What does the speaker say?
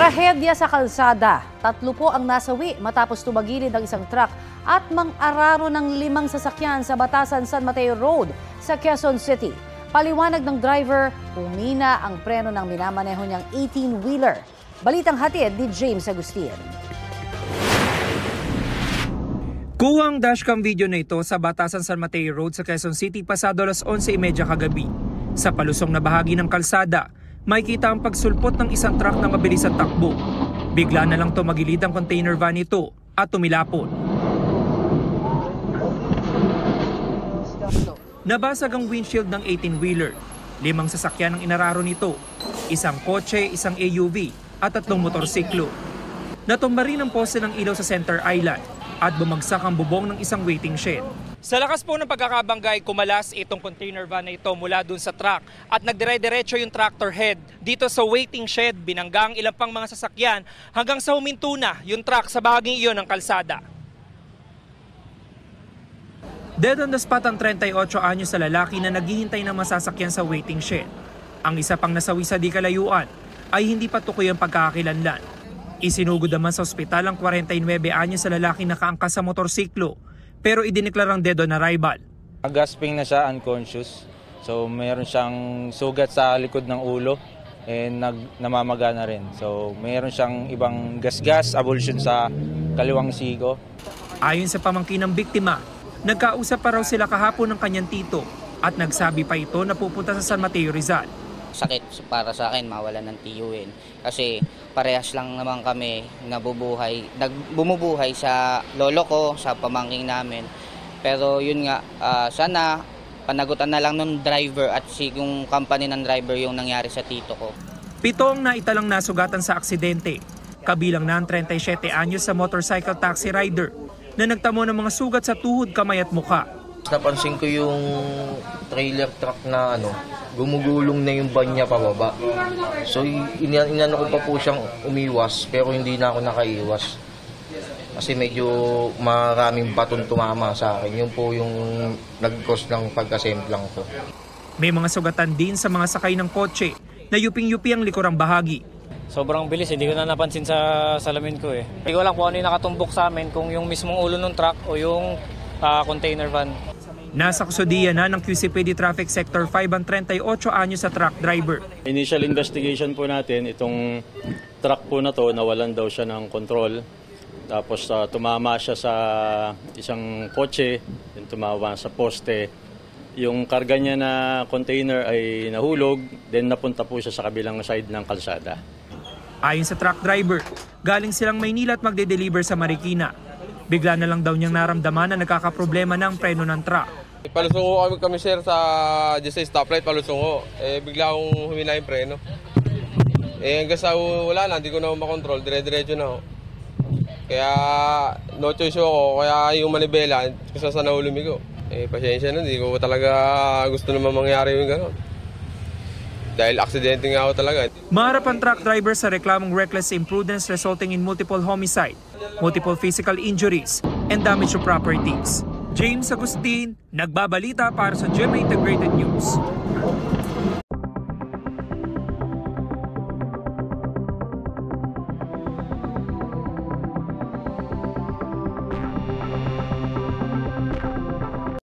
Trahedya sa kalsada. 3 po ang nasawi matapos tumagilid ang isang truck at mang-araro ng 5 sasakyan sa Batasan San Mateo Road sa Quezon City. Paliwanag ng driver, humina ang preno ng minamaneho niyang 18-wheeler. Balitang hatid ni James Agustin. Kuha ang dashcam video na ito sa Batasan San Mateo Road sa Quezon City pasado alas 11:30 kagabi. Sa palusong na bahagi ng kalsada, makikita ang pagsulpot ng isang truck na mabilis at takbo. Bigla na lang tumagilid ang container van nito at tumilapon. Nabasag ang windshield ng 18-wheeler. 5 sasakyan ang inararo nito, isang kotse, isang AUV at 3 motorsiklo. Natumba rin ang poste ng ilaw sa Center Island at bumagsak ang bubong ng isang waiting shed. Sa lakas po ng pagkakabanggay, kumalas itong container van na ito mula dun sa truck at nagdire-diretso yung tractor head. Dito sa waiting shed, binangga ang ilang pang mga sasakyan hanggang sa huminto na yung truck sa bahaging iyon ng kalsada. Dead on the spot ang 38 anyos sa lalaki na naghihintay ng masasakyan sa waiting shed. Ang isa pang nasawi sa di kalayuan ay hindi pa tukoy ang pagkakakilanlan. Isinugod naman sa ospital ang 49 anyos sa lalaki na nakaangkas sa motorsiklo pero idineklarang dead on arrival. Gasping na siya, unconscious. So mayroon siyang sugat sa likod ng ulo and namamaga na rin. So mayroon siyang ibang gas-gas, avulsion sa kaliwang siko. Ayon sa pamangkin ng biktima, nagkausap pa raw sila kahapon ng kanyang tito at nagsabi pa ito na pupunta sa San Mateo, Rizal. Sakit para sa akin mawalan ng tiyuhin kasi parehas lang naman kami bumubuhay sa lolo ko, sa pamangking namin. Pero yun nga, sana panagutan na lang ng driver at yung company ng driver yung nangyari sa tito ko. 7 ang naitalang nasugatan sa aksidente, kabilang na ang 37 anyos sa motorcycle taxi rider na nagtamo ng mga sugat sa tuhod, kamay at mukha. Napansin ko yung trailer truck na gumugulong na yung van niya pababa. So inano ko pa po siyang umiwas pero hindi na ako nakaiwas. Kasi medyo maraming baton tumama sa akin. Yun po yung nag-cause ng pagkasemplang ko. May mga sugatan din sa mga sakay ng kotse na yuping-yupi ang likurang bahagi. Sobrang bilis, hindi ko na napansin sa salamin ko eh. Hindi ko lang kung ano yung nakatumbok sa amin, kung yung mismong ulo ng truck o yung container van. Nasa kusudian na ng QCPD Traffic Sector 5 ang 38 anyos sa truck driver. Initial investigation po natin, itong truck po na to, nawalan daw siya ng control. Tapos tumama siya sa isang kotse, tumama sa poste. Yung karga niya na container ay nahulog, then napunta po siya sa kabilang side ng kalsada. Ayon sa truck driver, galing silang Maynila at magde-deliver sa Marikina. Bigla na lang daw niyang naramdaman na nagkakaproblema ng preno ng truck. Palusungo kami sir sa stoplight, palusungo. Bigla akong humina yung preno. Hanggang sa wala na, hindi ko na makontrol, dire-diretso na ako. Kaya no choice ako, kaya yung manibela, kasi sa nahulumi ko. Pasensya na, hindi ko talaga gusto naman mangyari yung gano'n. Dahil aksidente nga ako talaga. Maharap ang truck driver sa reklamong reckless imprudence resulting in multiple homicide, multiple physical injuries, and damage to properties. James Agustin, nagbabalita para sa GMA Integrated News.